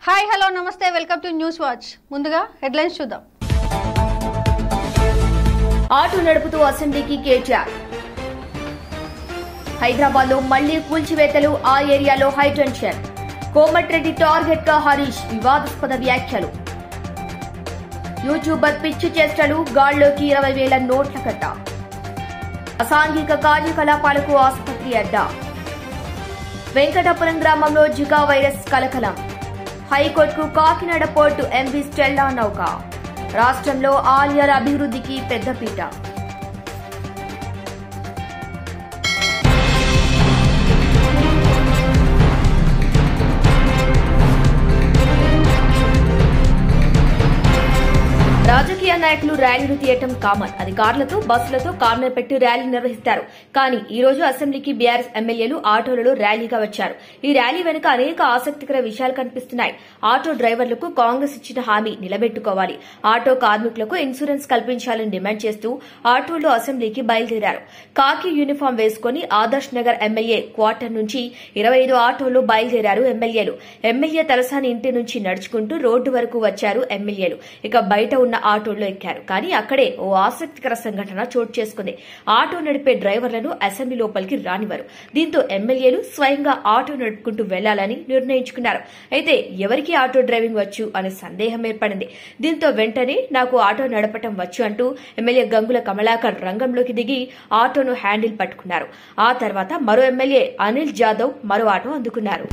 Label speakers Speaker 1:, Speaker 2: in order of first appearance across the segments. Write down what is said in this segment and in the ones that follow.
Speaker 1: Hi hello నమస్తే welcome to news watch. ముందుగా headlines చూద్దాం.
Speaker 2: ఆటో నడుపుతూ అసెంబ్లీకి కేటీఆర్. హైదరాబాద్ లో మళ్లీ కూల్చివేతలు, ఆ ఏరియాలో హైటెన్షన్. కోమటిరెడ్డి టార్గెట్ గా హరీష్, వివాదాస్పద వ్యాఖ్యలు. యూట్యూబర్ పిచ్చి చేష్టలు, గాల్లోకి 20,000 నోట్ల కట్ట. అసాంఘిక కార్యకలాపాలకు ఆసుపత్రి అడ్డా. వెంకటాపురం గ్రామంలో జికా వైరస్ కలకలం. హైకోర్టుకు కాకినాడ పోర్టు ఎంవి స్టెల్లా నౌక. రాష్ట్రంలో ఆలయాల అభివృద్ధికి పెద్దపీట. రాజకీయ నాయకులు ర్యాలీలు తీయటం కామన్. అధికారులతో బస్సులతో కార్నర్ పెట్టి ర్యాలీ నిర్వహిస్తారు. కానీ ఈ రోజు అసెంబ్లీకి బీఆర్ఎస్ ఎమ్మెల్యేలు ఆటోలలో ర్యాలీగా వచ్చారు. ఈ ర్యాలీ వెనుక అనేక ఆసక్తికర విషయాలు కనిపిస్తున్నాయి. ఆటో డ్రైవర్లకు కాంగ్రెస్ ఇచ్చిన హామీ నిలబెట్టుకోవాలి, ఆటో కార్మికులకు ఇన్సూరెన్స్ కల్పించాలని డిమాండ్ చేస్తూ ఆటోలో అసెంబ్లీకి బయలుదేరారు. కాకి యూనిఫామ్ వేసుకుని ఆదర్శ్ నగర్ ఎమ్మెల్యే క్వార్టర్ నుంచి 25 ఆటోలు బయలుదేరారు ఎమ్మెల్యేలు. ఎమ్మెల్యే తలసాని ఇంటి నుంచి నడుచుకుంటూ రోడ్డు వరకు వచ్చారు ఎమ్మెల్యేలు. ఇక బయట ఉన్న ఆటోల్లో ఎక్కారు. కానీ అక్కడే ఓ ఆసక్తికర సంఘటన చోటు చేసుకుంది. ఆటో నడిపే డ్రైవర్లను అసెంబ్లీ లోపలికి రానివ్వరు. దీంతో ఎమ్మెల్యేలు స్వయంగా ఆటో నడుపుకుంటూ వెళ్లాలని నిర్ణయించుకున్నారు. అయితే ఎవరికి ఆటో డ్రైవింగ్ వచ్చు అనే సందేహం ఏర్పడింది. దీంతో వెంటనే నాకు ఆటో నడపటం వచ్చు అంటూ ఎమ్మెల్యే గంగుల కమలాకర్ రంగంలోకి దిగి ఆటోను హ్యాండిల్ పట్టుకున్నారు. ఆ తర్వాత మరో ఎమ్మెల్యే అనిల్ జాదవ్ మరో ఆటో అందుకున్నారు.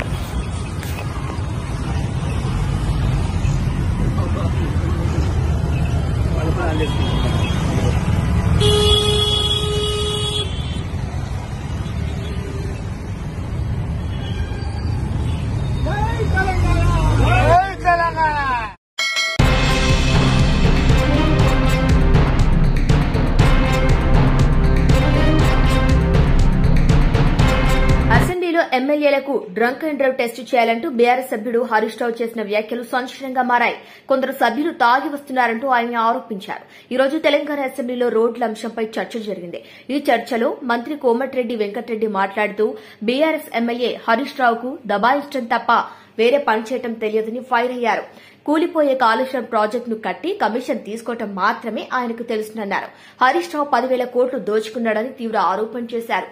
Speaker 2: అసెంబ్లీలో ఎమ్మెల్యేలకు డ్రంక్ అండ్ డ్రైవ్ టెస్ట్ చేయాలంటూ బీఆర్ఎస్ సభ్యుడు హరీష్ రావు చేసిన వ్యాఖ్యలు సంచలనంగా మారాయి. కొందరు సభ్యులు తాగి వస్తున్నారంటూ ఆయన ఆరోపించారు. ఈ రోజు తెలంగాణ అసెంబ్లీలో రోడ్ల అంశంపై చర్చ జరిగింది. ఈ చర్చలో మంత్రి కోమటిరెడ్డి వెంకటరెడ్డి మాట్లాడుతూ బీఆర్ఎస్ ఎమ్మెల్యే హరీష్ రావుకు దబాయించడం తప్ప వేరే పని చేయటం తెలియదని ఫైర్ అయ్యారు. కూలిపోయే కాళేశ్వరం ప్రాజెక్టును కట్టి కమిషన్ తీసుకోవటం మాత్రమే ఆయనకు తెలుసునన్నారు. హరీష్ రావు 10,000 కోట్లు దోచుకున్నాడని తీవ్ర ఆరోపణ చేశారు.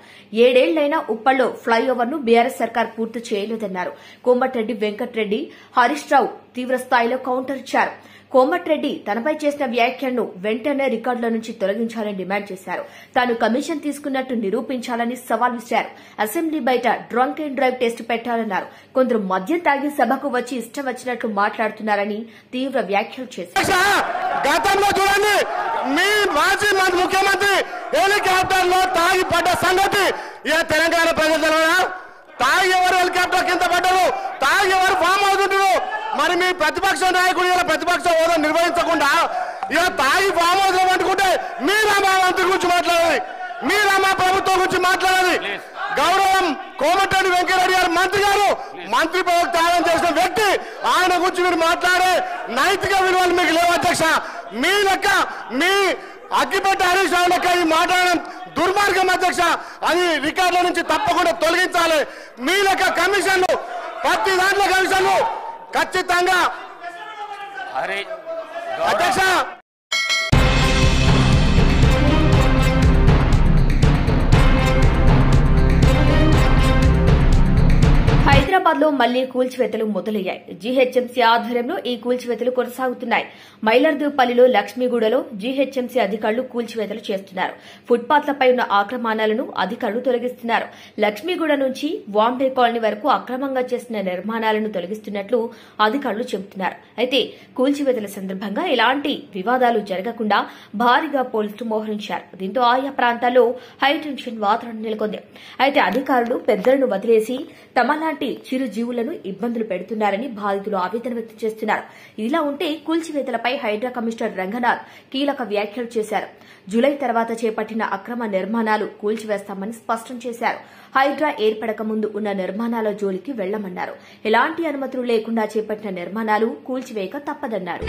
Speaker 2: 7 ఏళ్లైనా ఉప్పల్లో ఫ్లైఓవర్ ను బీఆర్ఎస్ సర్కార్ పూర్తి చేయలేదన్నారు. కోమటిరెడ్డి వెంకటరెడ్డి హరీష్ రావు తీవ్ర స్థాయిలో కౌంటర్ ఇచ్చారు. కోమటిరెడ్డి తనపై చేసిన వ్యాఖ్యలను వెంటనే రికార్డుల నుంచి తొలగించాలని డిమాండ్ చేశారు. తాను కమిషన్ తీసుకున్నట్టు నిరూపించాలని సవాల్ విసిరారు. అసెంబ్లీ బయట డ్రంక్ అండ్ డ్రైవ్ టెస్ట్ పెట్టాలన్నారు. కొందరు మద్యం తాగి సభకు వచ్చి ఇష్టం వచ్చినట్లు మాట్లాడుతున్నారని తీవ్ర వ్యాఖ్యలు చేశారు.
Speaker 3: గతంలో చూడండి, మీ మాజీ ముఖ్యమంత్రి హెలికాప్టర్ లో తాగి పడ్డ సంగతి తెలంగాణ ప్రజలు తాగి ఎవరు హెలికాప్టర్ కింద పడ్డారు, తాగి ఎవరు ఫామ్ అవుతుంటారు. మరి మీ ప్రతిపక్ష నాయకుడు ఇలా ప్రతిపక్ష హోదా నిర్వహించకుండా ఇలా తాగి ఫామ్ హౌస్ అనుకుంటే మీరా మా మంత్రి గురించి మాట్లాడాలి, మీరా మా ప్రభుత్వం గురించి మాట్లాడాలి. గౌరవం కోమటిరెడ్డి వెంకటరెడ్డి గారు మంత్రి గారు, మంత్రి పదవి త్యాగం చేసిన వ్యక్తి, ఆయన గురించి మీరు మాట్లాడే నైతిక విలువలు మీకు లేవు అధ్యక్ష. మీ లెక్క మీ అగ్గిపెట్టి హరీష్ రావు లెక్క ఈ మాట్లాడడం దుర్మార్గం అధ్యక్ష. అది రికార్డుల నుంచి తప్పకుండా తొలగించాలి. మీ లెక్క కమిషన్లు, ప్రతి దాంట్లో కమిషన్లు ఖచ్చితంగా అధ్యక్ష.
Speaker 2: హైదరాబాద్ లో మళ్లీ కూల్చివేతలు మొదలయ్యాయి. జీహెచ్ఎంసీ ఆధ్వర్యంలో ఈ కూల్చివేతలు కొనసాగుతున్నాయి. మైలర్దేవ్పల్లిలో, లక్ష్మీగూడలో జీహెచ్ఎంసీ అధికారులు కూల్చివేతలు చేస్తున్నారు. ఫుట్పాత్లపై ఉన్న ఆక్రమణాలను అధికారులు తొలగిస్తున్నారు. లక్ష్మీగూడ నుంచి వాంబే కాలనీ వరకు అక్రమంగా చేసిన నిర్మాణాలను తొలగిస్తున్నట్లు అధికారులు చెబుతున్నారు. అయితే కూల్చివేతల సందర్భంగా ఎలాంటి వివాదాలు జరగకుండా భారీగా పోలీసులు మోహరించారు. దీంతో ఆయా ప్రాంతాల్లో హైటెన్షన్ వాతావరణం నెలకొంది. అయితే అధికారులు పెద్దలను వదిలేసి తమలాంటి చిరు జీవులను ఇబ్బందులు పెడుతున్నారని బాధితులు ఆవేదన వ్యక్తం చేస్తున్నారు. ఇలా ఉంటే కూల్చివేతలపై హైడ్రా కమిషనర్ రంగనాథ్ కీలక వ్యాఖ్యలు చేశారు. జూలై తర్వాత చేపట్టిన అక్రమ నిర్మాణాలు కూల్చివేస్తామని స్పష్టం చేశారు. హైడ్రా ఏర్పడక ముందు ఉన్న నిర్మాణాల జోలికి వెళ్లమన్నారు. ఎలాంటి అనుమతులు లేకుండా చేపట్టిన నిర్మాణాలు కూల్చివేయక తప్పదన్నారు.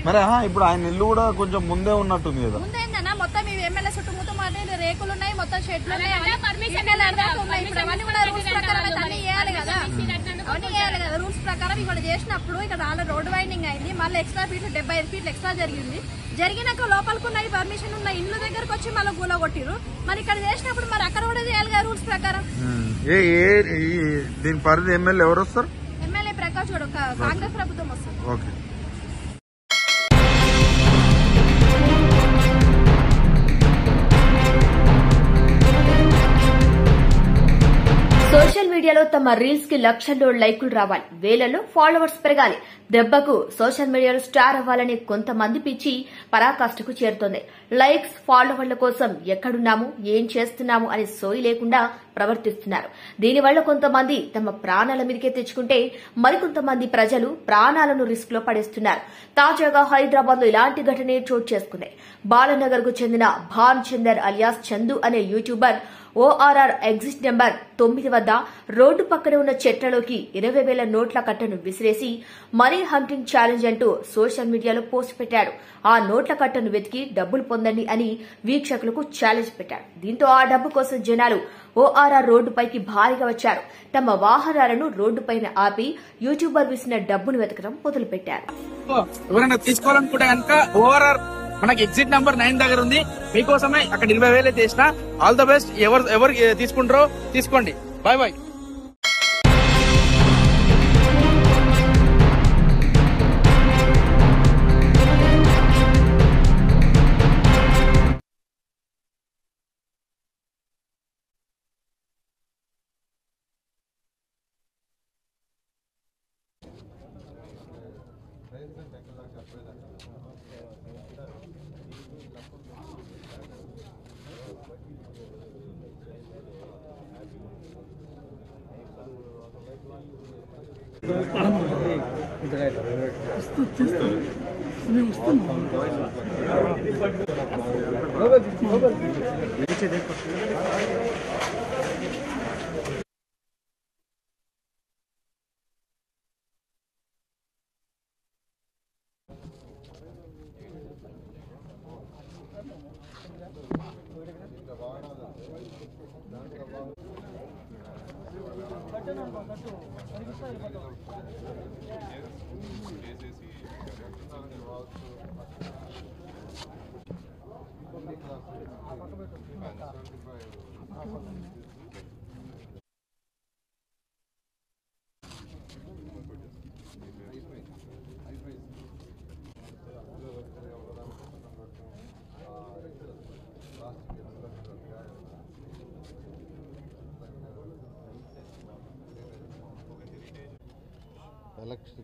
Speaker 4: మరి ఇప్పుడు ఆయన ఇల్లు కూడా కొంచెం ముందే ఉన్నట్టుంది కదా.
Speaker 5: మొత్తం ఎమ్మెల్యే చుట్టూ మొత్తం
Speaker 4: వీళ్ళు రేకులు ఉన్నాయి, మొత్తం షెడ్లు ఉన్నాయి, అవన్నీ కూడా రూల్స్ ప్రకారం అన్ని చేయాలి కదా, అవన్నీ చేయాలి కదా. రూల్స్ ప్రకారం ఇక్కడ చేసినప్పుడు ఇక్కడ ఆల్రెడీ రోడ్ వైండింగ్ అయింది, మళ్ళీ ఎక్స్ట్రా ఫీట్లు 75 ఫీట్లు ఎక్స్ట్రా జరిగినాక లోపలికి ఉన్నాయి పర్మిషన్ ఉన్న ఇల్లు దగ్గరకు వచ్చి మళ్ళీ గూల కొట్టిరు. మరి ఇక్కడ చేసినప్పుడు మరి అక్కడ కూడా చేయాలి కదా రూల్స్ ప్రకారం.
Speaker 5: దీని పరిధి ఎమ్మెల్యే ఎవరు వస్తారు?
Speaker 4: ఎమ్మెల్యే ప్రకాష్ గౌడ్, కాంగ్రెస్ ప్రభుత్వం వస్తుంది.
Speaker 5: ఓకే.
Speaker 2: సోషల్ మీడియాలో తమ రీల్స్ కి లక్షల్లో లైకులు రావాలి, వేలలో ఫాలోవర్స్ పెరగాలి, దెబ్బకు సోషల్ మీడియాలో స్టార్ అవ్వాలనే కొంతమంది పిచ్చి పరాకాష్ఠకు చేరుతోంది. లైక్స్, ఫాలోవర్ల కోసం ఎక్కడున్నాము, ఏం చేస్తున్నాము అనే సోయి లేకుండా ప్రవర్తిస్తున్నారు. దీనివల్ల కొంతమంది తమ ప్రాణాల మీదకే తెచ్చుకుంటే మరికొంతమంది ప్రజలు ప్రాణాలను రిస్క్ లో పడేస్తున్నారు. తాజాగా హైదరాబాద్ లో ఇలాంటి ఘటనే చోటు చేసుకుంది. బాలనగర్ కు చెందిన భాన్ చందర్ అలియాస్ చందు అనే యూట్యూబర్ ఓఆర్ఆర్ ఎగ్జిట్ నెంబర్ 9 వద్ద రోడ్డు పక్కన ఉన్న చెట్లలోకి 20,000 నోట్ల కట్టను విసిరేసి మనీ హంటింగ్ ఛాలెంజ్ అంటూ సోషల్ మీడియాలో పోస్ట్ పెట్టాడు. ఆ నోట్ల కట్టను వెతికి డబ్బులు పొందండి అని వీక్షకులకు ఛాలెంజ్ పెట్టాడు. దీంతో ఆ డబ్బు కోసం జనాలు ఓఆర్ఆర్ రోడ్డుపైకి భారీగా వచ్చారు. తమ వాహనాలను రోడ్డుపైన ఆపి యూట్యూబర్ విసిన డబ్బును వెతకడం మొదలుపెట్టారు.
Speaker 6: ఎవరైనా తీసుకోవాలనుకుంటే కనుక ఓఆర్ఆర్ మనకి ఎగ్జిట్ నంబర్ 9 దగ్గర ఉంది. మీకోసమే అక్కడ 20,000 చేసిన. All the best. ఎవరు తీసుకుంటారో తీసుకోండి. Bye bye.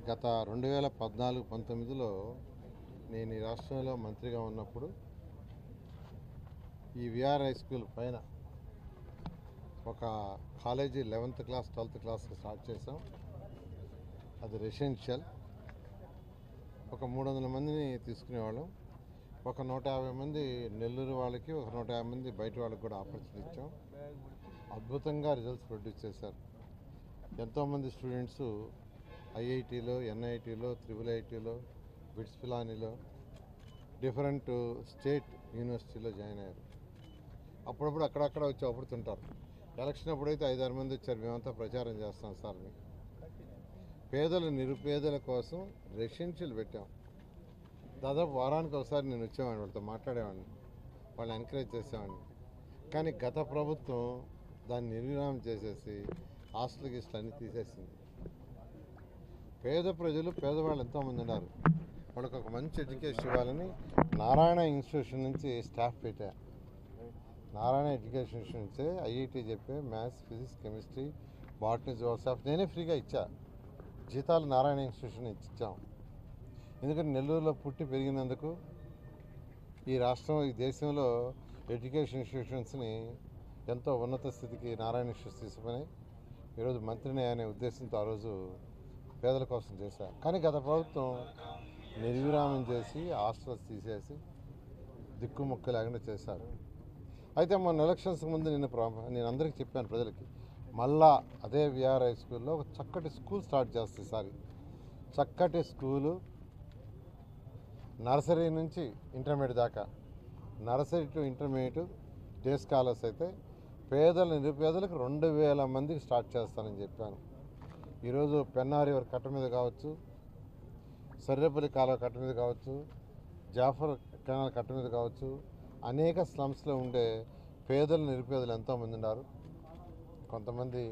Speaker 7: గత 2014-19లో నేను ఈ రాష్ట్రంలో మంత్రిగా ఉన్నప్పుడు ఈ విఆర్ హై స్కూల్ పైన ఒక college 11th class 12th class start చేసాం. అది రెసిడెన్షియల్. ఒక 300 మందిని తీసుకునేవాళ్ళం. ఒక 150 మంది నెల్లూరు వాళ్ళకి, ఒక 150 మంది బయట వాళ్ళకి కూడా ఆపర్చునిటీ ఇచ్చాం. అద్భుతంగా రిజల్ట్స్ ప్రొడ్యూస్ చేశారు. ఎంతోమంది స్టూడెంట్స్ ఐఐటీలో, ఎన్ఐటీలో, IIITలో, బిట్స్ పిలానీలో, డిఫరెంట్ స్టేట్ యూనివర్సిటీలో జాయిన్ అయ్యారు. అప్పుడప్పుడు అక్కడక్కడ వచ్చి అప్పుడుతుంటారు. ఎలక్షన్ అప్పుడైతే 5-6 మంది వచ్చారు. మేమంతా ప్రచారం చేస్తాం సార్ అని. పేదలు, నిరుపేదల కోసం రెసిడెన్షియల్ పెట్టాం. దాదాపు వారానికి ఒకసారి నేను వచ్చేవాడిని, వాళ్ళతో మాట్లాడేవాడిని, వాళ్ళని ఎంకరేజ్ చేసేవాడిని. కానీ గత ప్రభుత్వం దాన్ని నిర్విరామం చేసేసి హాస్టల్ గిస్టల్ అన్నీ తీసేసింది. పేద ప్రజలు, పేదవాళ్ళు ఎంతోమంది ఉన్నారు. వాళ్ళకి ఒక మంచి ఎడ్యుకేషన్ ఇవ్వాలని నారాయణ ఇన్స్టిట్యూషన్ నుంచి స్టాఫ్ పెట్టా. నారాయణ ఎడ్యుకేషన్ ఇన్స్టిట్యూషన్ నుంచే ఐఐటీ చెప్పే maths, physics, chemistry, botany, zoology నేనే ఫ్రీగా ఇచ్చా. జీతాలు నారాయణ ఇన్స్టిట్యూషన్ ఇచ్చాం. ఎందుకంటే నెల్లూరులో పుట్టి పెరిగినందుకు ఈ రాష్ట్రం, ఈ దేశంలో ఎడ్యుకేషన్ ఇన్స్టిట్యూషన్స్ని ఎంతో ఉన్నత స్థితికి నారాయణ ఇన్స్టిట్యూట్స్ తీసుకుని ఈరోజు మంత్రిని అనే ఉద్దేశంతో ఆ రోజు పేదల కోసం చేశారు. కానీ గత ప్రభుత్వం నిర్విరామం చేసి హాస్టల్స్ తీసేసి దిక్కుముక్క లేకుండా చేశారు. అయితే మొన్న ఎలక్షన్స్ ముందు నేను అందరికీ చెప్పాను ప్రజలకి, మళ్ళా అదే విఆర్ హై స్కూల్లో ఒక చక్కటి స్కూల్ స్టార్ట్ చేస్తే ఈసారి. చక్కటి స్కూలు, నర్సరీ నుంచి ఇంటర్మీడియట్ దాకా, nursery to intermediate day scholars అయితే పేదలు నిరుపేదలకు 2000 మందికి స్టార్ట్ చేస్తానని చెప్పాను. ఈరోజు పెన్నారి వారి కట్ట మీద కావచ్చు, సర్రేపల్లి కాలువ కట్ట మీద కావచ్చు, జాఫర్ కెనాల్ కట్ట మీద కావచ్చు, అనేక స్లమ్స్లో ఉండే పేదలు నిరుపేదలు ఎంతోమంది ఉన్నారు. కొంతమంది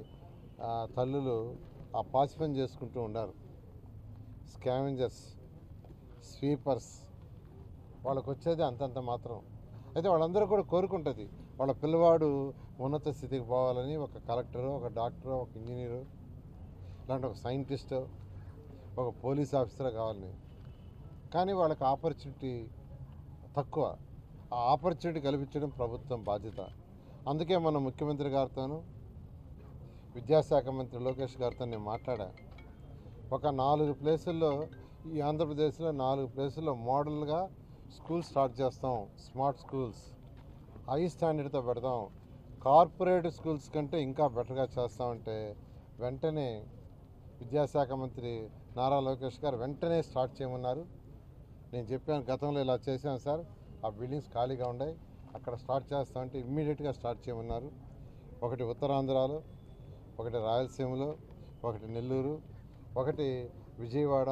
Speaker 7: తల్లులు ఆ పాచి పని చేసుకుంటూ ఉన్నారు. స్కావెంజర్స్, స్వీపర్స్, వాళ్ళకు వచ్చేది అంతంత మాత్రం. అయితే వాళ్ళందరూ కూడా కోరుకుంటుంది వాళ్ళ పిల్లవాడు ఉన్నత స్థితికి పోవాలని. ఒక కలెక్టరు, ఒక డాక్టరు, ఒక ఇంజనీరు, ఇలాంటి ఒక సైంటిస్టు, ఒక పోలీస్ ఆఫీసర్ కావాలని. కానీ వాళ్ళకి ఆపర్చునిటీ తక్కువ. ఆ ఆపర్చునిటీ కల్పించడం ప్రభుత్వం బాధ్యత. అందుకే మన ముఖ్యమంత్రి గారితోనూ విద్యాశాఖ మంత్రి లోకేష్ గారితో నేను మాట్లాడా. ఒక 4 ప్లేసుల్లో ఈ ఆంధ్రప్రదేశ్లో 4 ప్లేసుల్లో మోడల్గా స్కూల్ స్టార్ట్ చేస్తాం. స్మార్ట్ స్కూల్స్ హై స్టాండర్డ్తో పెడతాం. కార్పొరేట్ స్కూల్స్ కంటే ఇంకా బెటర్గా చేస్తామంటే వెంటనే విద్యాశాఖ మంత్రి నారా లోకేష్ గారు వెంటనే స్టార్ట్ చేయమన్నారు. నేను చెప్పాను గతంలో ఇలా చేశాను సార్, ఆ బిల్డింగ్స్ ఖాళీగా ఉన్నాయి, అక్కడ స్టార్ట్ చేస్తామంటే ఇమ్మీడియట్గా స్టార్ట్ చేయమన్నారు. ఒకటి ఉత్తరాంధ్రలో, ఒకటి రాయలసీమలో, ఒకటి నెల్లూరు, ఒకటి విజయవాడ,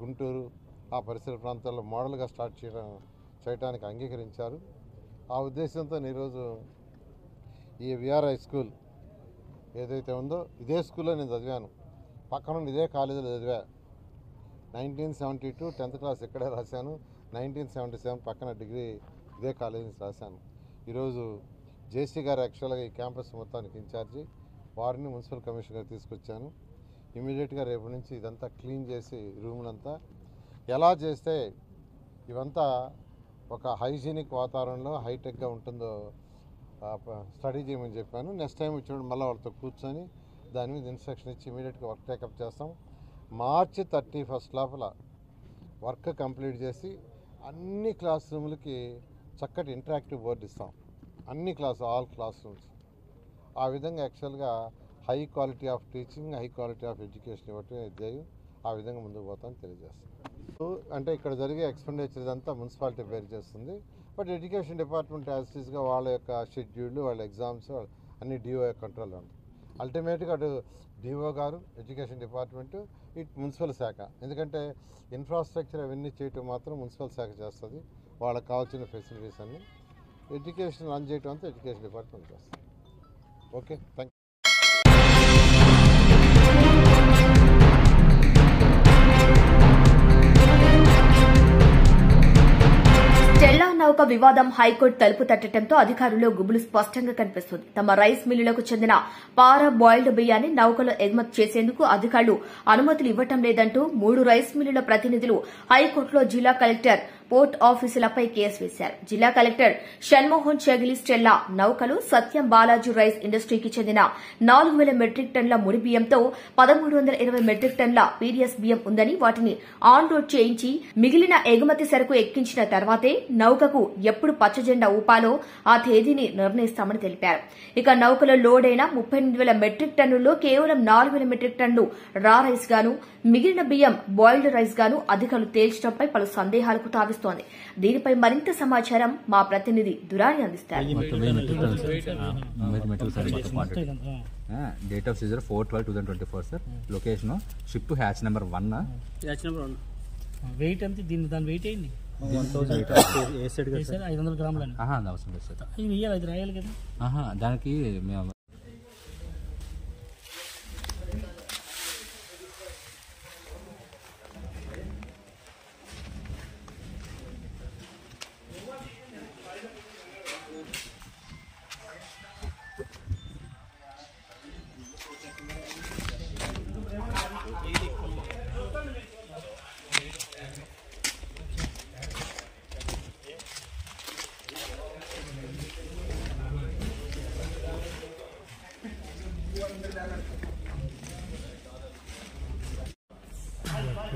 Speaker 7: గుంటూరు ఆ పరిసర ప్రాంతాల్లో మోడల్గా స్టార్ట్ చేయడానికి అంగీకరించారు. ఆ ఉద్దేశంతో ఈరోజు ఈ విఆర్ హై స్కూల్ ఏదైతే ఉందో ఇదే స్కూల్లో నేను చదివాను. పక్కన ఇదే కాలేజీలో చదివా. 1972 10th క్లాస్ ఇక్కడే రాశాను. 1977 పక్కన డిగ్రీ ఇదే కాలేజీ నుంచి రాశాను. ఈరోజు జేసీ గారు యాక్చువల్గా ఈ క్యాంపస్ మొత్తానికి ఇన్ఛార్జి, వారిని మున్సిపల్ కమిషనర్ తీసుకొచ్చాను. ఇమీడియట్గా రేపు నుంచి ఇదంతా క్లీన్ చేసి రూమ్లంతా ఎలా చేస్తే ఇవంతా ఒక హైజీనిక్ వాతావరణంలో హైటెక్గా ఉంటుందో స్టడీ చేయమని చెప్పాను. నెక్స్ట్ టైం వచ్చినప్పుడు మళ్ళీ వాళ్ళతో కూర్చొని దాని మీద ఇన్స్ట్రక్షన్ ఇచ్చి ఇమీడియట్గా వర్క్ టేకప్ చేస్తాం. మార్చి 31 లోపల వర్క్ కంప్లీట్ చేసి అన్ని క్లాస్ రూమ్లకి చక్కటి ఇంటరాక్టివ్ బోర్డు ఇస్తాం. అన్ని ఆల్ క్లాస్ రూమ్స్. ఆ విధంగా యాక్చువల్గా high quality of teaching, high quality of education ఇవ్వటం ధ్యేయం. ఆ విధంగా ముందుకు పోతామని తెలియజేస్తాం. అంటే ఇక్కడ జరిగే ఎక్స్పెండిచర్ ఇదంతా మున్సిపాలిటీ బేర్ చేస్తుంది. But education department as it ఈస్గా వాళ్ళ యొక్క షెడ్యూల్, వాళ్ళ ఎగ్జామ్స్ అన్ని డిఓ కంట్రోల్లో ఉంటాయి. అల్టిమేట్గా అటు డిఓ గారు, ఎడ్యుకేషన్ డిపార్ట్మెంటు, ఇటు మున్సిపల్ శాఖ. ఎందుకంటే ఇన్ఫ్రాస్ట్రక్చర్ అవన్నీ చేయటం మాత్రం మున్సిపల్ శాఖ చేస్తుంది. వాళ్ళకి కావాల్సిన ఫెసిలిటీస్ అన్నీ. ఎడ్యుకేషన్ రన్ చేయటం అంతా ఎడ్యుకేషన్ డిపార్ట్మెంట్ చేస్తుంది. Okay, thank you.
Speaker 2: స్టెల్లా నౌక వివాదం హైకోర్టు తలుపు తట్టడంతో అధికారుల్లో గుబులు స్పష్టంగా కనిపిస్తుంది. తమ రైస్ మిల్లులకు చెందిన పారా బాయిల్డ్ బియ్యాన్ని నౌకలో ఎగుమతి చేసేందుకు అధికారులు అనుమతులు ఇవ్వటం లేదంటూ 3 రైస్ మిల్లుల ప్రతినిధులు హైకోర్టులో జిల్లా కలెక్టర్, పోర్ట్ ఆఫీసులపై కేసు వేశారు. జిల్లా కలెక్టర్ షణ్మోహన్ చెగిలి స్టెల్లా నౌకలు సత్యం బాలాజీ రైస్ ఇండస్ట్రీకి చెందిన 4000 మెట్రిక్ టన్నుల ముడి బియ్యంతో 1320 మెట్రిక్ టన్నుల పీడీఎస్ బియ్యం ఉందని వాటిని ఆన్ లోడ్ చేయించి మిగిలిన ఎగుమతి సరుకు ఎక్కించిన తర్వాతే నౌకకు ఎప్పుడు పచ్చజెండా ఊపాలో ఆ తేదీని నిర్ణయిస్తామని తెలిపారు. ఇక నౌకలో లోడ్ అయిన 38,000 మెట్రిక్ టన్నుల్లో కేవలం 4,000 మెట్రిక్ టన్నులు రా రైస్ గాను, మిగిలిన బియ్యం బాయిల్డ్ రైస్ గాను అధికారులు తేల్చడంపై పలు సందేహాలకు తావిస్తోంది. దీనిపై మరింత సమాచారం మా ప్రతినిధి దురాని అందిస్తారు.
Speaker 5: Date of seizure 4/12/2024 sir. Location ship hatch number 1.
Speaker 8: Weight ఎంత? దాని వెయిట్ అయింది 500 గ్రాములని.
Speaker 5: అవసరం లేదు సార్.
Speaker 8: ఇది రాయాలి కదా.
Speaker 5: దానికి మేము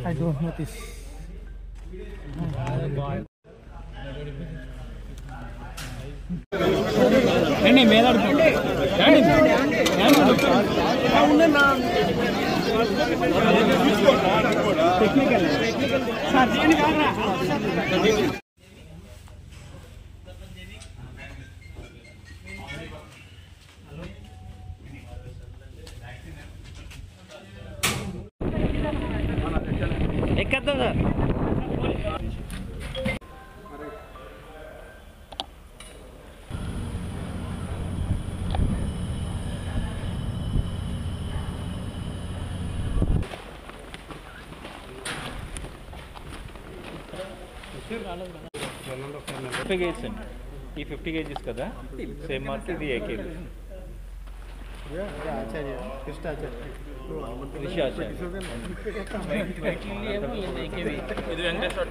Speaker 8: I don't know this. नहीं मेरा टेक्निकल చేద్దాం సార్.
Speaker 9: ఈ 50 kgs కదా సేమ్ మార్క్ ఇది ఏకేబీ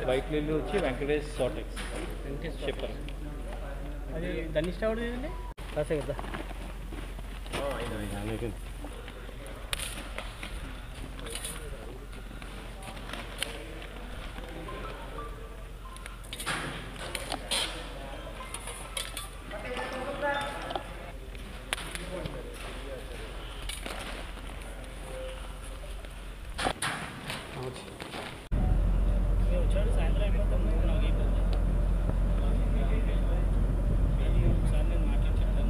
Speaker 9: వైట్ లిల్లీ వచ్చి వెంకటేష్ సాటెక్స్ చెప్పారు
Speaker 8: అది దాన్ని ఇష్టపడేది కాసే కదా. వచ్చాడు సాయంత్రం అయిపోతాం నాకు అయిపోతుంది. ఒకసారి నేను మాట్లాడి చెప్తాను.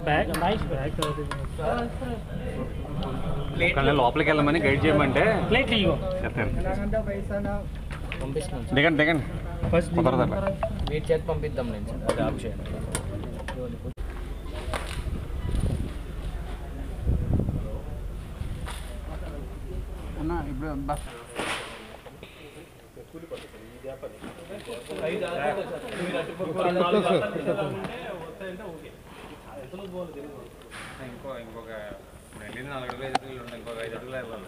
Speaker 8: బ్యాగ్ నైస్ బ్యాగ్
Speaker 9: లోపలికి వెళ్ళమని గైడ్ చేయమంటే
Speaker 8: ప్లేట్ ఇగో
Speaker 9: దిగండి దిగండి
Speaker 8: ఫస్ట్
Speaker 6: వెయిట్ చేసి పంపిద్దాం నేను అది ఆఫ్ చేయండి. ఇప్పుడు బస్
Speaker 9: ఇంకొక వెళ్ళిన 4 అడుగులు 5 అడుగులు ఉన్నాయి. ఇంకొక 5 అడుగులు వెళ్ళాలి.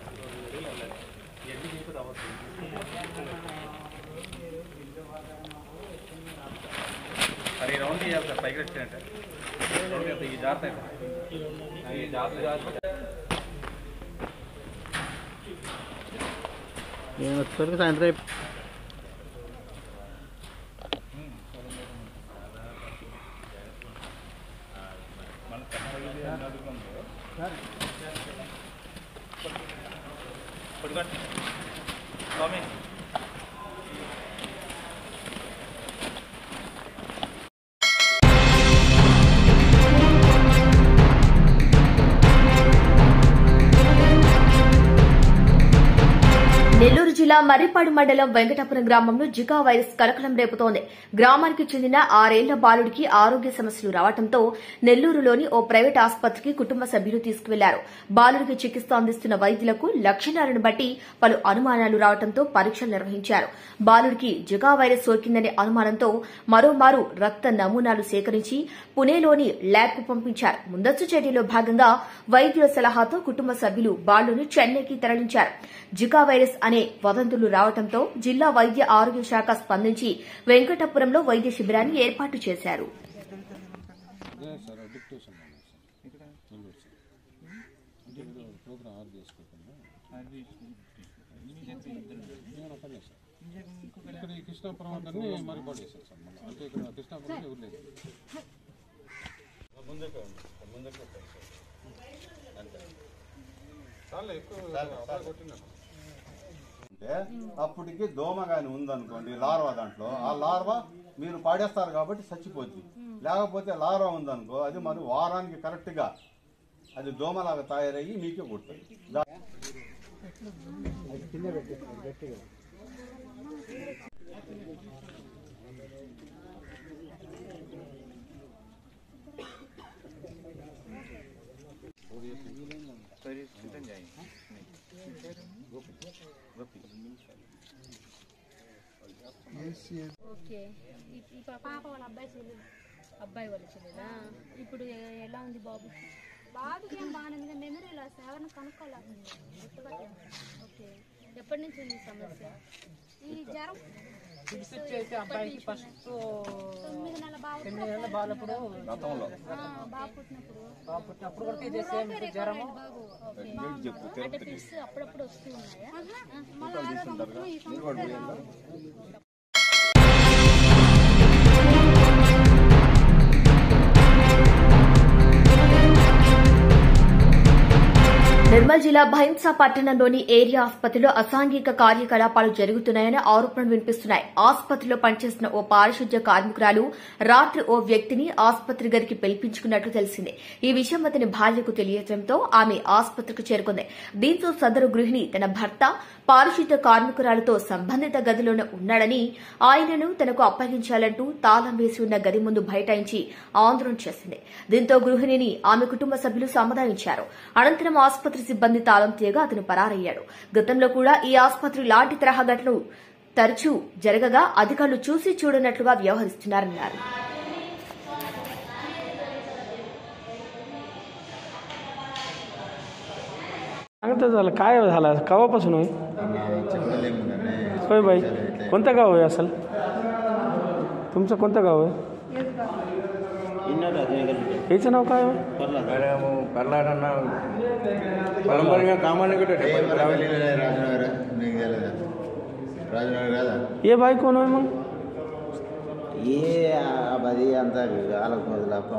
Speaker 9: మరి ఈ రౌండ్ చేయాలి సార్ పైకి వచ్చినట్టే ఈ జాగ్రత్త ఈ జాగ్రత్త
Speaker 8: నేను వచ్చేసరికి సాయంత్రం
Speaker 2: నెల్లూరు జిల్లా మర్రిపాడు మండలం వెంకటాపురం గ్రామంలో జికా వైరస్ కలకలం రేపుతోంది. గ్రామానికి చెందిన 6 ఏళ్ల బాలుడికి ఆరోగ్య సమస్యలు రావడంతో నెల్లూరులోని ఓ ప్రైవేట్ ఆసుపత్రికి కుటుంబ సభ్యులు తీసుకువెళ్లారు. బాలుడికి చికిత్స అందిస్తున్న వైద్యులకు లక్షణాలను బట్టి పలు అనుమానాలు రావడంతో పరీక్షలు నిర్వహించారు. బాలుడికి జికా వైరస్ సోకిందనే అనుమానంతో మరోమారు రక్త నమూనాలు సేకరించి పుణేలోని ల్యాబ్కు పంపించారు. ముందస్తు చర్యలో భాగంగా వైద్యుల సలహాతో కుటుంబ సభ్యులు బాలుడిని చెన్నైకి తరలించారు. జికా వైరస్ అనే వదంతులు రావడంతో జిల్లా వైద్య ఆరోగ్య శాఖ స్పందించి వెంకటాపురంలో వైద్య శిబిరాన్ని ఏర్పాటు చేశారు.
Speaker 10: అప్పటికి దోమ గాని ఉందనుకోండి లార్వా దాంట్లో ఆ లార్వా మీరు పాడేస్తారు కాబట్టి చచ్చిపోద్ది. లేకపోతే లార్వా ఉందనుకో అది మరి వారానికి కరెక్ట్ గా అది దోమలాగా తయారయ్యి మీకే కొడుతుంది.
Speaker 4: ఓకే ఈ పాప వాళ్ళ అబ్బాయి వాళ్ళ చెల్లెలా ఇప్పుడు ఎలా ఉంది బాబుకి ఏం బాగానే ఉంది. మెమరీ లాస్ ఎవరిని కనుక్కోవాలి గుర్తుపట్టాను. ఓకే ఎప్పటి నుంచి ఉంది సమస్య? ఈ జ్వరం
Speaker 8: అబ్బాయికి ఫస్ట్
Speaker 4: 9 నెలల బాబు
Speaker 8: పుట్టినప్పుడు వరకు ఇదే సేమ్ జ్వరము.
Speaker 4: అంటే ఫిట్స్ అప్పుడప్పుడు వస్తూ ఉన్నాయా?
Speaker 2: నిర్మల్ జిల్లా భైంసా పట్టణంలోని ఏరియా ఆసుపత్రిలో అసాంఘిక కార్యకలాపాలు జరుగుతున్నాయని ఆరోపణలు వినిపిస్తున్నాయి. ఆసుపత్రిలో పనిచేస్తున్న ఓ పారిశుధ్య కార్మికురాలు రాత్రి ఓ వ్యక్తిని ఆసుపత్రి గదికి పిలిపించుకున్నట్లు తెలిసింది. ఈ విషయం అతని భార్యకు తెలియడంతో ఆమె ఆసుపత్రికి చేరుకుంది. దీంతో సదరు గృహిణి తన భర్త పారిశుధ్య కార్మికురాలతో సంబంధిత గదిలోనే ఉన్నాడని, ఆయనను తనకు అప్పగించాలంటూ తాళం వేసి ఉన్న గది ముందు బైఠాయించి ఆందోళన చేసింది. దీంతో గృహిణిని ఆమె కుటుంబ సభ్యులు సమాధానించారు. అనంతరం ఆసుపత్రి సిబ్బంది తాళం తీయగా అతను పరారయ్యాడు. గతంలో కూడా ఈ ఆసుపత్రి లాంటి తరహా ఘటనలు తరచూ జరగగా అధికారులు చూసి చూడనట్లుగా వ్యవహరిస్తున్నారన్నారు.
Speaker 11: काय झाला केव्हापासून होय होय बाई कोणतं गाव आहे असेल तुमचं कोणतं गाव आहे याचं नाव काय ये बाई कोण होय मग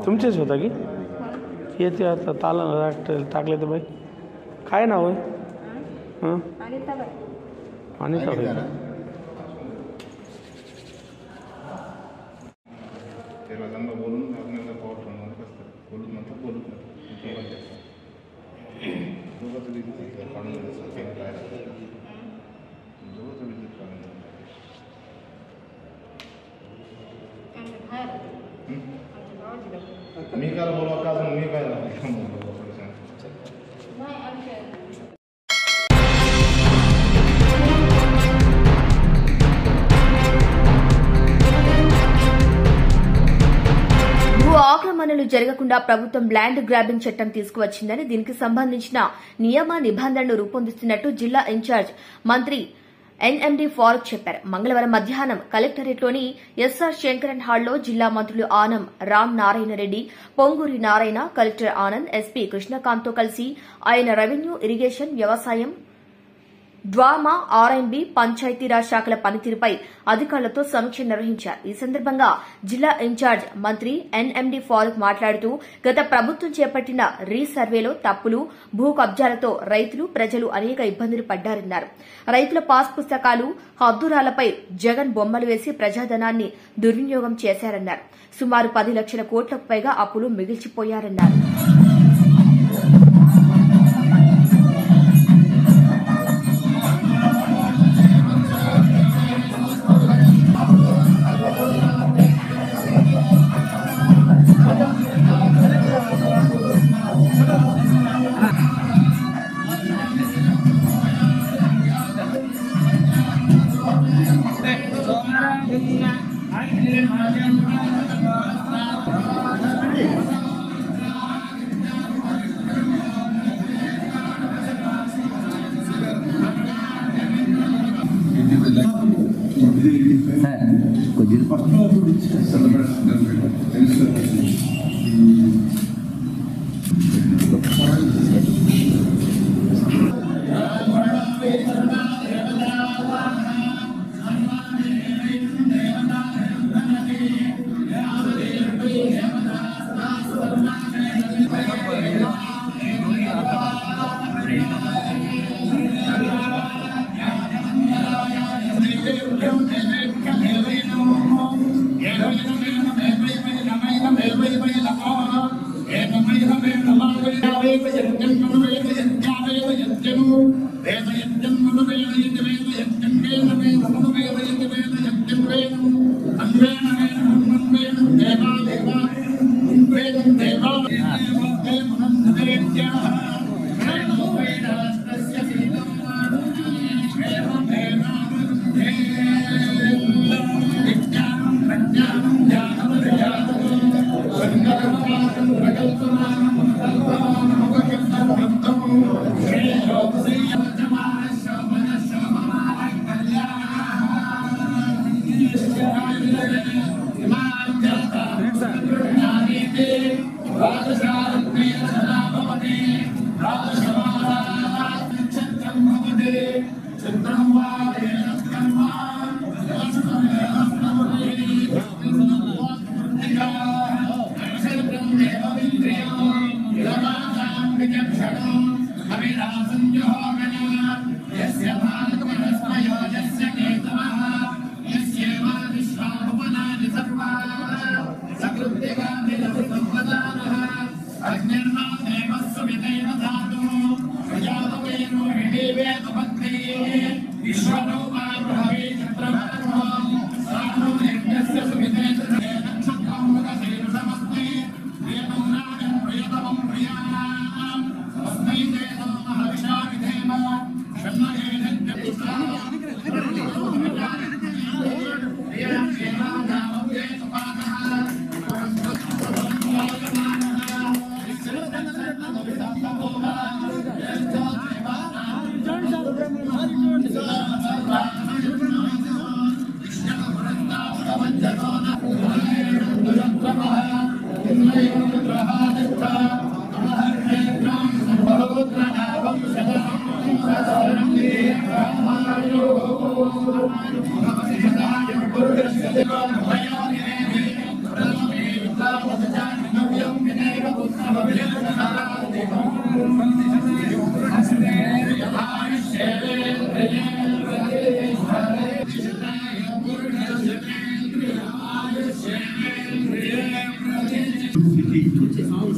Speaker 11: तुमचेच होता की येते आता ताला टाकले तर बाई काय नाव आहे अनिता
Speaker 12: बोलून मी काय बोलवा का मी काय
Speaker 2: ఆక్రమణలు జరగకుండా ప్రభుత్వం ల్యాండ్ గ్రాబింగ్ చట్టం తీసుకువచ్చిందని, దీనికి సంబంధించిన నియమ నిబంధనలు రూపొందిస్తున్నట్టు జిల్లా ఇన్ఛార్జ్ మంత్రి ఎన్ఎండి ఫారూక్ చెప్పారు. మంగళవారం మధ్యాహ్నం కలెక్టరేట్లోని ఎస్ఆర్ శంకరన్ హాల్లో జిల్లా మంత్రులు ఆనం రామ్ నారాయణ రెడ్డి, పొంగూరి నారాయణ, కలెక్టర్ ఆనంద్, ఎస్పీ కృష్ణకాంత్తో కలిసి ఆయన రెవెన్యూ, ఇరిగేషన్, వ్యవసాయం, డ్వామా, ఆర్ఎండ్బి, పంచాయతీరాజ్ శాఖల పనితీరుపై అధికారులతో సమీక్ష నిర్వహించారు. ఈ సందర్భంగా జిల్లా ఇన్ఛార్జ్ మంత్రి ఎన్ఎండి ఫారూక్ మాట్లాడుతూ గత ప్రభుత్వం చేపట్టిన రీసర్వేలో తప్పులు, భూ కబ్జాలతో రైతులు, ప్రజలు అనేక ఇబ్బందులు పడ్డారన్నారు. రైతుల పాస్ పుస్తకాలు, హద్దురాలపై జగన్ బొమ్మలు వేసి ప్రజాధనాన్ని దుర్వినియోగం చేశారన్నారు. సుమారు 10 లక్షల కోట్లకు పైగా అప్పులు మిగిల్చిపోయారన్నారు.
Speaker 13: Hare Rama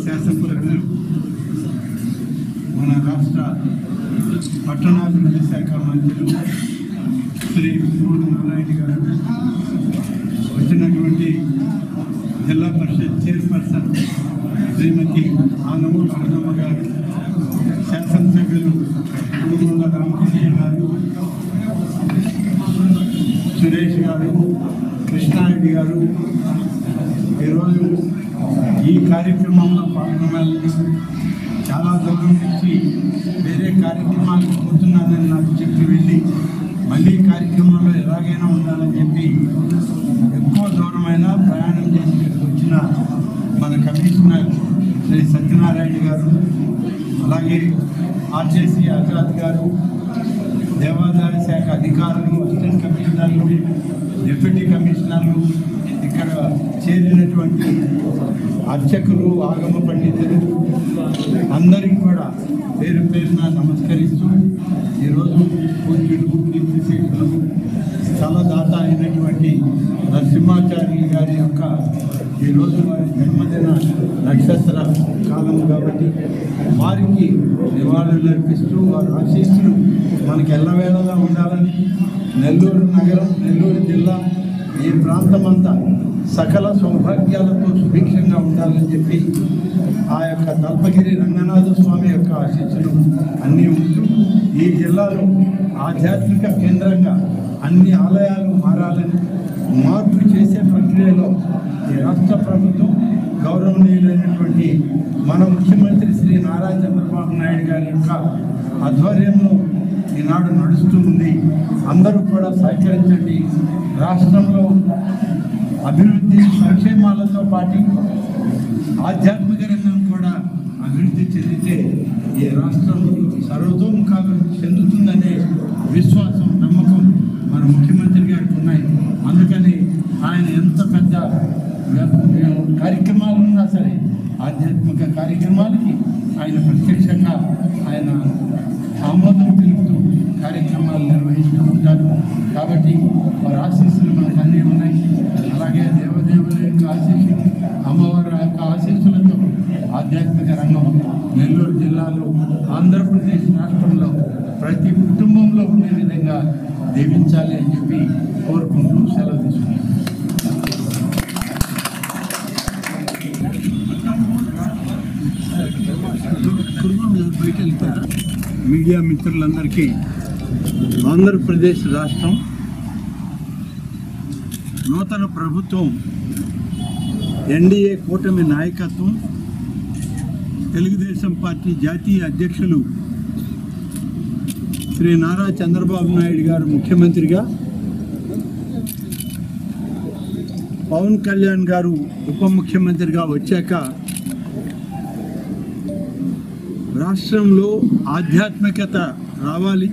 Speaker 13: శాసనసభ్యులు మన రాష్ట్ర పట్టణాభివృద్ధి శాఖ మంత్రులు శ్రీ నారాయణ గారు, వచ్చినటువంటి జిల్లా పరిషత్ చైర్పర్సన్ శ్రీమతి ఆనము అన్నమ్మ గారు, శాసనసభ్యులు కుటుంబ రామకృష్ణ గారు, సురేష్ గారు, కృష్ణారెడ్డి గారు, ఈరోజు ఈ కార్యక్రమంలో పాల్గొనాలని చాలా దూరం నుంచి వేరే కార్యక్రమాలకు పోతున్నానని నాకు చెప్పి వెళ్ళి మళ్ళీ కార్యక్రమంలో ఎలాగైనా ఉండాలని చెప్పి ఎక్కువ దూరమైన ప్రయాణం చేసి ఇక్కడికి వచ్చిన మన కమిషనర్ శ్రీ సత్యనారాయణ గారు, అలాగే ఆర్జేసీ ఆజాద్ గారు, దేవాదాయ శాఖ అధికారులు, అసిస్టెంట్ కమిషనర్లు, డిప్యూటీ కమిషనర్లు, ఇక్కడ చేరినటువంటి అర్చకులు, ఆగమ పండితులు అందరికీ కూడా పేరు పేరున నమస్కరిస్తూ ఈరోజు పూజ్యులు కీర్తిశేషులు స్థలదాత అయినటువంటి నరసింహాచార్య గారి యొక్క ఈరోజు వారి జన్మదిన నక్షత్ర కాలం కాబట్టి వారికి నివాళులు అర్పిస్తూ వారి ఆశీస్సులు మనకు ఎల్లవేళలా ఉండాలని, నెల్లూరు నగరం, నెల్లూరు జిల్లా, ఈ ప్రాంతమంతా సకల సౌభాగ్యాలతో సుభిక్షంగా ఉండాలని చెప్పి ఆ యొక్క తల్పగిరి రంగనాథ స్వామి యొక్క ఆశీస్సులు అన్నీ ఉంటూ ఈ జిల్లాలో ఆధ్యాత్మిక కేంద్రంగా అన్ని ఆలయాలు మారాలని, మార్పు చేసే ప్రక్రియలో ఈ రాష్ట్ర ప్రభుత్వం గౌరవనీయులైనటువంటి మన ముఖ్యమంత్రి శ్రీ నారా చంద్రబాబు నాయుడు గారి యొక్క ఆధ్వర్యంలో ఈనాడు నడుస్తూ ఉంది. అందరూ కూడా సహకరించండి. రాష్ట్రంలో అభివృద్ధి సంక్షేమాలతో పాటు ఆధ్యాత్మిక రంగం కూడా అభివృద్ధి చెందితే ఈ రాష్ట్రం సర్వతోముఖాభివృద్ధి చెందుతుందనే విశ్వాసం, నమ్మకం మన ముఖ్యమంత్రి గారికి ఉన్నాయి. అందుకని ఆయన ఎంత పెద్ద కార్యక్రమాలు ఉన్నా సరే ఆధ్యాత్మిక కార్యక్రమాలకి ఆయన ప్రత్యక్షంగా ఆయన ఆమోదం తెలుపుతూ కార్యక్రమాలు నిర్వహిస్తూ ఉంటారు. కాబట్టి వారి ఆశీస్సులు మనకు అన్నీ ఉన్నాయి. అలాగే దేవదేవుల యొక్క ఆశీస్సులు, అమ్మవారి యొక్క ఆశీస్సులతో ఆధ్యాత్మిక రంగం నెల్లూరు జిల్లాలో, ఆంధ్రప్రదేశ్ రాష్ట్రంలో ప్రతి కుటుంబంలో ఉండే విధంగా దీవించాలి అని చెప్పి కోరుకుంటూ సెలవు తీసుకున్నాను. బయట వెళ్తారా? మీడియా మిత్రులందరికీ ఆంధ్రప్రదేశ్ రాష్ట్రం నూతన ప్రభుత్వం, ఎన్డీఏ కూటమి నాయకత్వం, తెలుగుదేశం పార్టీ జాతీయ అధ్యక్షులు శ్రీ నారా చంద్రబాబు నాయుడు గారు ముఖ్యమంత్రిగా, పవన్ కళ్యాణ్ గారు ఉప ముఖ్యమంత్రిగా వచ్చాక రాష్ట్రంలో ఆధ్యాత్మికత రావాలి,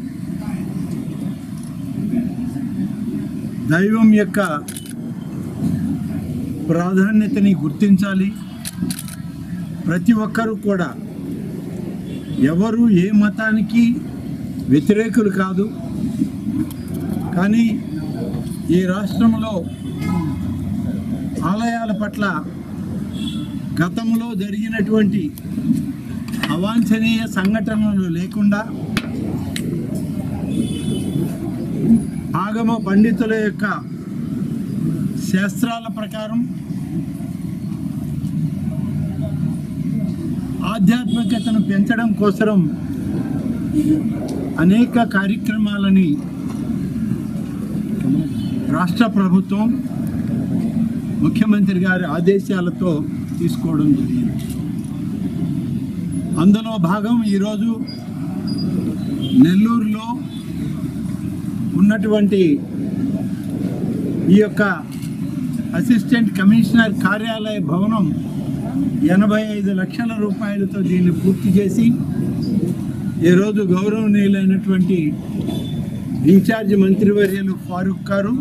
Speaker 13: దైవం యొక్క ప్రాధాన్యతని గుర్తించాలి. ప్రతి ఒక్కరూ కూడా ఎవరు ఏ మతానికి వ్యతిరేకులు కాదు, కానీ ఈ రాష్ట్రంలో ఆలయాల పట్ల గతంలో జరిగినటువంటి అవాంఛనీయ సంఘటనలు లేకుండా ఆగమ పండితుల యొక్క శాస్త్రాల ప్రకారం ఆధ్యాత్మికతను పెంచడం కోసం అనేక కార్యక్రమాలని రాష్ట్ర ప్రభుత్వం ముఖ్యమంత్రి గారి ఆదేశాలతో తీసుకోవడం జరిగింది. అందులో భాగం ఈరోజు నెల్లూరులో ఉన్నటువంటి ఈ యొక్క అసిస్టెంట్ కమిషనర్ కార్యాలయ భవనం 85 లక్షల రూపాయలతో దీన్ని పూర్తి చేసి ఈరోజు గౌరవనీయులైనటువంటి ఇన్ఛార్జ్ మంత్రివర్యులు ఫారూక్ గారు,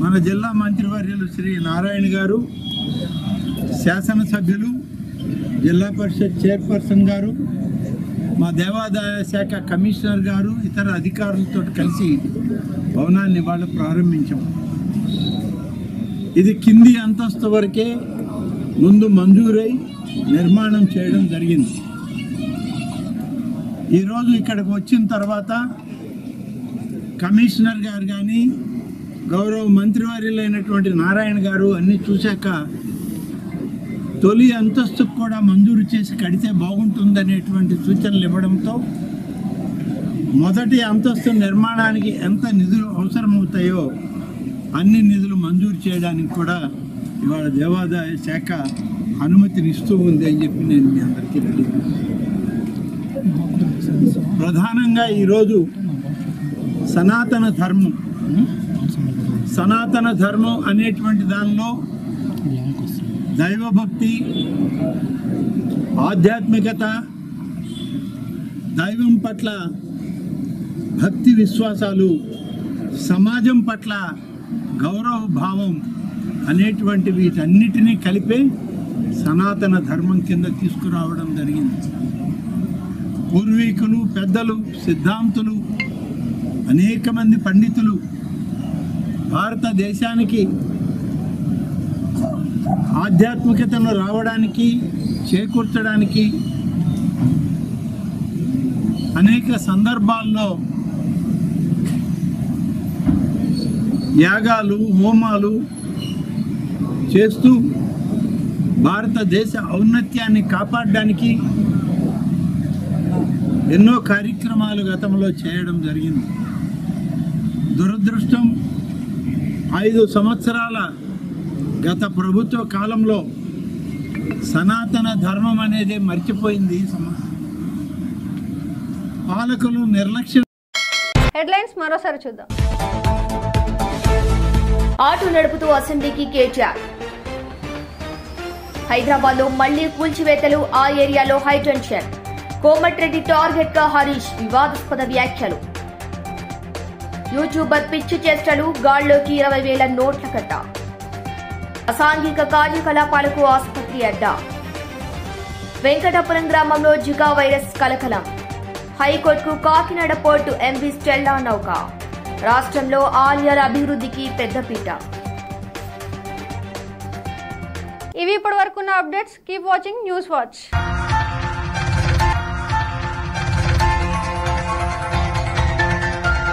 Speaker 13: మన జిల్లా మంత్రివర్యులు శ్రీ నారాయణ గారు, శాసనసభ్యులు, జిల్లా పరిషత్ చైర్పర్సన్ గారు, మా దేవాదాయ శాఖ కమిషనర్ గారు, ఇతర అధికారులతో కలిసి భవనాన్ని వాళ్ళు ప్రారంభించాం. ఇది కింది అంతస్తు వరకే ముందు మంజూరై నిర్మాణం చేయడం జరిగింది. ఈరోజు ఇక్కడికి వచ్చిన తర్వాత కమిషనర్ గారు కానీ గౌరవ మంత్రివర్యులైనటువంటి నారాయణ గారు అన్నీ చూశాక తొలి అంతస్తుకు కూడా మంజూరు చేసి కడితే బాగుంటుందనేటువంటి సూచనలు ఇవ్వడంతో మొదటి అంతస్తు నిర్మాణానికి ఎంత నిధులు అవసరమవుతాయో అన్ని నిధులు మంజూరు చేయడానికి కూడా ఇవాళ దేవాదాయ శాఖ అనుమతిని ఇస్తూ ఉంది అని చెప్పి నేను మీ అందరికీ తెలియదు. ప్రధానంగా ఈరోజు సనాతన ధర్మం అనేటువంటి దానిలో దైవభక్తి, ఆధ్యాత్మికత, దైవం పట్ల భక్తి విశ్వాసాలు, సమాజం పట్ల గౌరవ భావం అనేటువంటి వీటన్నిటినీ కలిపే సనాతన ధర్మం కింద తీసుకురావడం జరిగింది. పూర్వీకులు, పెద్దలు, సిద్ధాంతులు, అనేక మంది పండితులు భారతదేశానికి ఆధ్యాత్మికతను రావడానికి, చేకూర్చడానికి అనేక సందర్భాల్లో యాగాలు, హోమాలు చేస్తూ భారతదేశ ఔన్నత్యాన్ని కాపాడడానికి ఎన్నో కార్యక్రమాలు గతంలో చేయడం జరిగింది. దురదృష్టం 5 సంవత్సరాల గత ప్రభుత్వ కాలంలో సనాతన ధర్మం అనేది మర్చిపోయింది. పాలకులు నిర్లక్ష్యం.
Speaker 1: హెడ్లైన్స్ మరోసారి చూద్దాం.
Speaker 2: ఆటో నడుపుతూ అసెంబ్లీకి కేటీఆర్. హైదరాబాద్ లో మళ్లీ కూల్చివేతలు, ఆ ఏరియాలో హైటెన్షన్. కోమటిరెడ్డి టార్గెట్ గా హరీష్, వివాదాస్పద వ్యాఖ్యలు. యూట్యూబర్ పిచ్చి చేష్టలు, గాల్లోకి 20,000 నోట్ల కట్ట. అసాంఘిక కార్యకలాపాలకు ఆసుపత్రి అడ్డా. వెంకటాపురం గ్రామంలో జికా వైరస్ కలకలం. హైకోర్టుకు కాకినాడ పోర్టు ఎంవీ స్టెల్లా నౌక. రాష్ట్రంలో ఆలయాల అభివృద్ధికి పెద్దపీట.
Speaker 1: ఇవి ఇప్పటి వరకున్న updates. Keep watching news watch.